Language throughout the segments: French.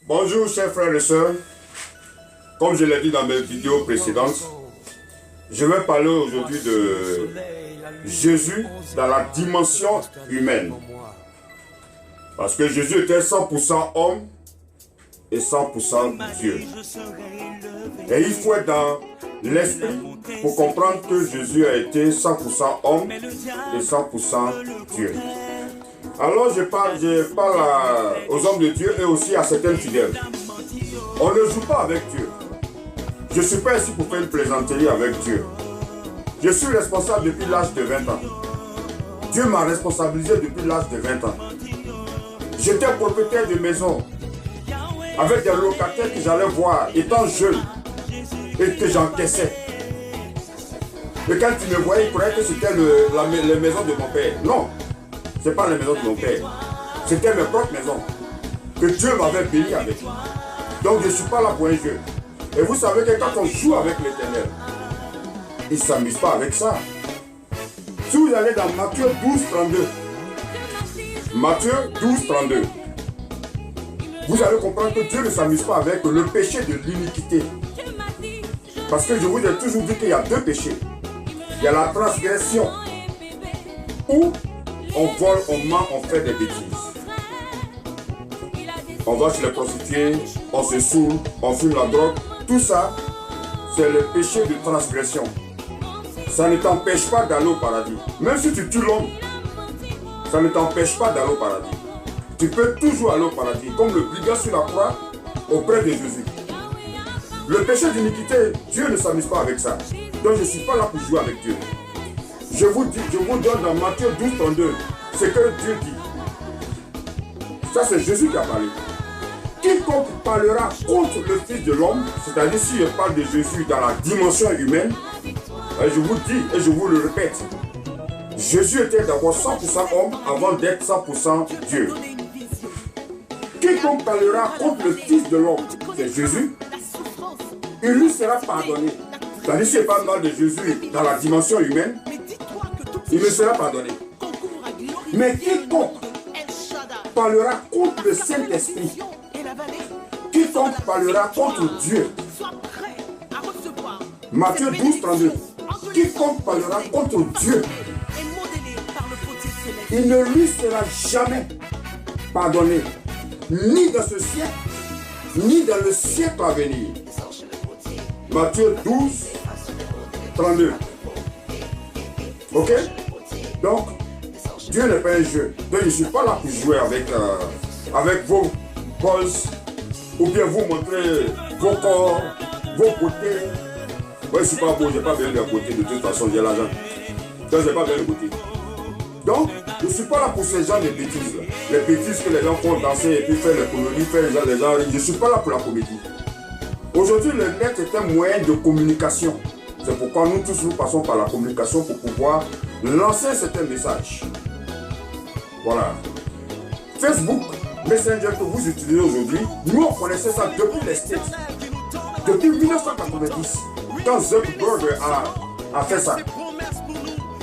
Bonjour chers frères et sœurs, comme je l'ai dit dans mes vidéos précédentes, je vais parler aujourd'hui de Jésus dans la dimension humaine. Parce que Jésus était 100% homme et 100% Dieu. Et il faut être dans l'esprit pour comprendre que Jésus a été 100% homme et 100% Dieu. Alors je parle aux hommes de Dieu et aussi à certains fidèles. On ne joue pas avec Dieu. Je ne suis pas ici pour faire une plaisanterie avec Dieu. Je suis responsable depuis l'âge de 20 ans. Dieu m'a responsabilisé depuis l'âge de 20 ans. J'étais propriétaire de maison avec des locataires que j'allais voir étant jeune et que j'encaissais. Et quand ils me voyaient, ils croyaient que c'était les maisons de mon père. Non, ce n'est pas les maisons de mon père. C'était mes propres maisons que Dieu m'avait béni avec. Donc je ne suis pas là pour un jeu. Et vous savez que quand on joue avec l'Éternel, il ne s'amuse pas avec ça. Si vous allez dans Matthieu 12, 32, Matthieu 12, 32, vous allez comprendre que Dieu ne s'amuse pas avec le péché de l'iniquité. Parce que je vous ai toujours dit qu'il y a deux péchés. Il y a la transgression, où on vole, on ment, on fait des bêtises. On va chez les prostituées, on se saoule, on fume la drogue. Tout ça, c'est le péché de transgression. Ça ne t'empêche pas d'aller au paradis. Même si tu tues l'homme, ça ne t'empêche pas d'aller au paradis. Tu peux toujours aller au paradis, comme le brigand sur la croix auprès de Jésus. Le péché d'iniquité, Dieu ne s'amuse pas avec ça. Donc je ne suis pas là pour jouer avec Dieu. Je vous donne dans Matthieu 12, 32 ce que Dieu dit. Ça c'est Jésus qui a parlé. Quiconque parlera contre le Fils de l'homme, c'est-à-dire si je parle de Jésus dans la dimension humaine, je vous dis et je vous le répète, Jésus était d'abord 100% homme avant d'être 100% Dieu. Quiconque parlera contre le Fils de l'homme, c'est Jésus, il lui sera pardonné. C'est-à-dire si je parle mal de Jésus dans la dimension humaine, il me sera pardonné. Mais quiconque parlera contre le Saint-Esprit, quiconque parlera contre Dieu, Matthieu 12, 32, quiconque parlera contre Dieu, il ne lui sera jamais pardonné, ni dans ce siècle, ni dans le siècle à venir. Matthieu 12, 32. Ok? Donc, Dieu n'est pas un jeu. Donc, je ne suis pas là pour jouer avec vos pulses, ou bien vous montrer vos corps, vos beautés. Moi, je ne suis pas beau, je n'ai pas besoin de beauté. De toute façon, j'ai l'argent. Donc, je n'ai pas besoin de beauté. Donc, je ne suis pas là pour ces genres de bêtises. Les bêtises que les gens font danser et puis faire les comédies, faire les gens. Je ne suis pas là pour la comédie. Aujourd'hui, le net est un moyen de communication. C'est pourquoi nous tous nous passons par la communication pour pouvoir lancer certains messages. Voilà. Facebook, Messenger que vous utilisez aujourd'hui, nous on connaissait ça depuis les States. Depuis 1990, quand Zuckerberg a fait ça.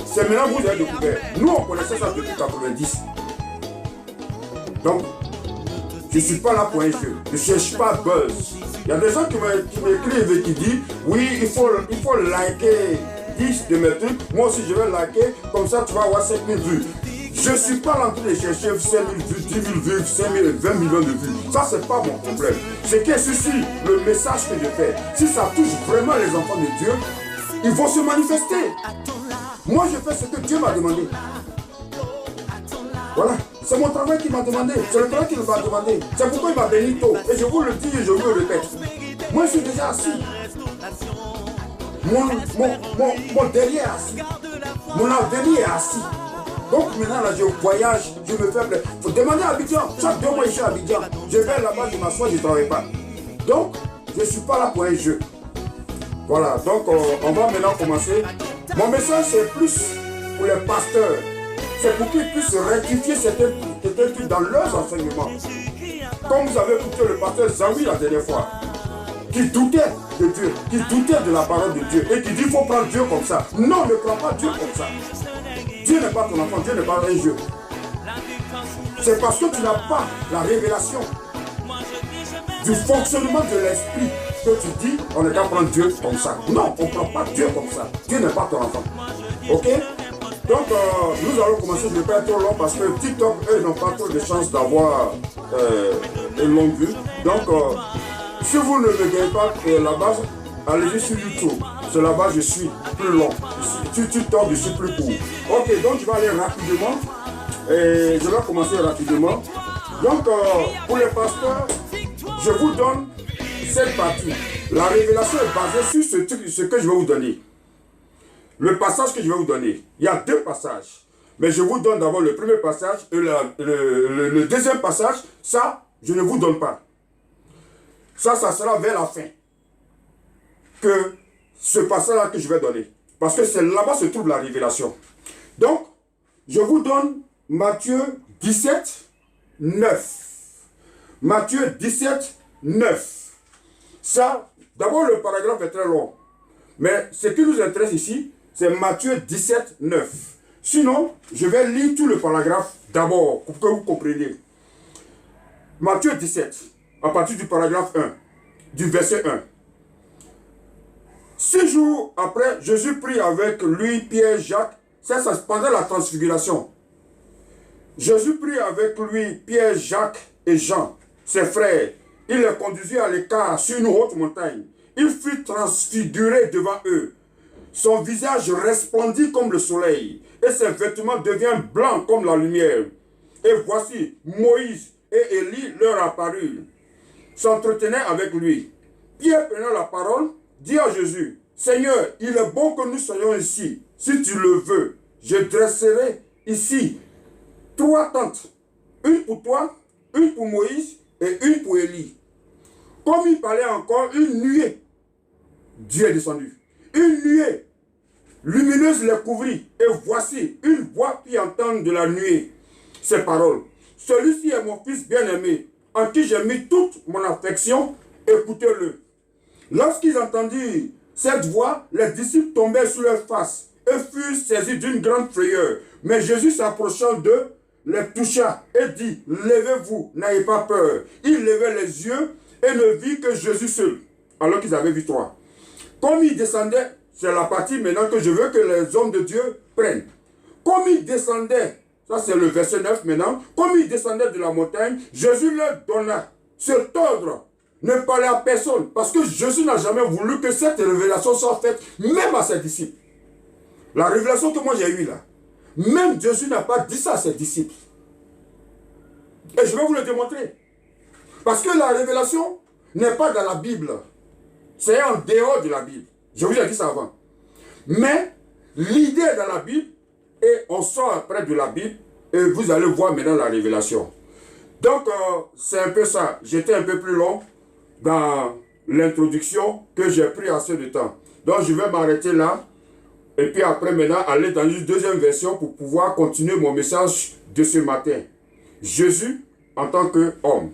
C'est maintenant que vous avez découvert. Nous on connaissait ça depuis 1990. Donc, je ne suis pas là pour un jeu. Je ne cherche pas buzz. Il y a des gens qui m'écrivent et qui disent oui, il faut liker 10 de mes trucs. Moi aussi je vais liker, comme ça tu vas avoir 5000 vues. Je ne suis pas là en train de chercher 5000 vues, 10 000 vues, 5 000, 20 millions de vues. Ça c'est pas mon problème. C'est que ceci, le message que je fais, si ça touche vraiment les enfants de Dieu, ils vont se manifester. Moi je fais ce que Dieu m'a demandé. Voilà. C'est mon travail qu'il m'a demandé. C'est le travail qu'il m'a demandé. C'est pourquoi il m'a béni tôt. Et je vous le dis et je vous le répète. Moi, je suis déjà assis. Mon derrière est assis. Mon avenir est assis. Donc maintenant, là, je voyage, je me fais plaisir. Il faut demander à Abidjan. Chaque 2 mois, je suis à Abidjan. Je vais là-bas, je m'assois, je ne travaille pas. Donc, je ne suis pas là pour un jeu. Voilà. Donc, on va maintenant commencer. Mon message, c'est plus pour les pasteurs. C'est pour qu'ils puissent rectifier certains trucs dans leurs enseignements. Comme vous avez écouté le pasteur Zawi la dernière fois, qui doutait de Dieu, qui doutait de la parole de Dieu, et qui dit qu'il faut prendre Dieu comme ça. Non, ne prends pas Dieu comme ça. Dieu n'est pas ton enfant, Dieu n'est pas un jeu. C'est parce que tu n'as pas la révélation. du fonctionnement de l'esprit que tu dis, on ne doit prendre Dieu comme ça. Non, on ne prend pas Dieu comme ça. Dieu n'est pas ton enfant. Ok? Donc, nous allons commencer, je ne vais pas être trop long parce que TikTok, eux, n'ont pas trop de chance d'avoir une longue vue. Donc, si vous ne me gagnez pas là-bas, allez sur YouTube. C'est là-bas, je suis plus long. Sur TikTok, je suis plus court. Ok, donc je vais aller rapidement. Et je vais commencer rapidement. Donc, pour les pasteurs, je vous donne cette partie. La révélation est basée sur ce que je vais vous donner. Le passage que je vais vous donner. Il y a deux passages. Mais je vous donne d'abord le premier passage et le deuxième passage. Ça, je ne vous donne pas. Ça sera vers la fin. Que ce passage-là que je vais donner. Parce que c'est là-bas se trouve la révélation. Donc, je vous donne Matthieu 17, 9. Matthieu 17, 9. Ça, d'abord le paragraphe est très long. Mais ce qui nous intéresse ici, c'est Matthieu 17, 9. Sinon, je vais lire tout le paragraphe d'abord pour que vous compreniez. Matthieu 17, à partir du paragraphe 1, du verset 1. 6 jours après, Jésus prit avec lui Pierre, Jacques. Ça pendant la transfiguration. Jésus prit avec lui Pierre, Jacques et Jean, ses frères. Il les conduisit à l'écart sur une haute montagne. Il fut transfiguré devant eux. Son visage resplendit comme le soleil, et ses vêtements deviennent blancs comme la lumière. Et voici, Moïse et Élie leur apparurent, s'entretenaient avec lui. Pierre, prenant la parole, dit à Jésus, « Seigneur, il est bon que nous soyons ici. Si tu le veux, je dresserai ici 3 tentes, une pour toi, une pour Moïse et une pour Élie. » Comme il parlait encore, une nuée, Dieu est descendu. Une nuée lumineuse les couvrit. Et voici, une voix qui entend de la nuée ces paroles. « Celui-ci est mon fils bien-aimé, en qui j'ai mis toute mon affection, écoutez-le. » Lorsqu'ils entendirent cette voix, les disciples tombèrent sur leur face et furent saisis d'une grande frayeur. Mais Jésus s'approchant d'eux, les toucha et dit, « Levez-vous, n'ayez pas peur. » Ils levaient les yeux et ne virent que Jésus seul, alors qu'ils avaient vu 3. Comme ils descendaient, c'est la partie maintenant que je veux que les hommes de Dieu prennent. Comme ils descendaient, ça c'est le verset 9 maintenant, comme ils descendaient de la montagne, Jésus leur donna cet ordre. Ne parlez à personne, parce que Jésus n'a jamais voulu que cette révélation soit faite, même à ses disciples. La révélation que moi j'ai eue là, même Jésus n'a pas dit ça à ses disciples. Et je vais vous le démontrer. Parce que la révélation n'est pas dans la Bible. C'est en dehors de la Bible. Je vous ai dit ça avant. Mais l'idée est dans la Bible, et on sort après de la Bible, et vous allez voir maintenant la révélation. Donc, c'est un peu ça. J'étais un peu plus long dans l'introduction que j'ai pris assez de temps. Donc, je vais m'arrêter là. Et puis après, maintenant, aller dans une deuxième version pour pouvoir continuer mon message de ce matin. Jésus en tant qu'homme.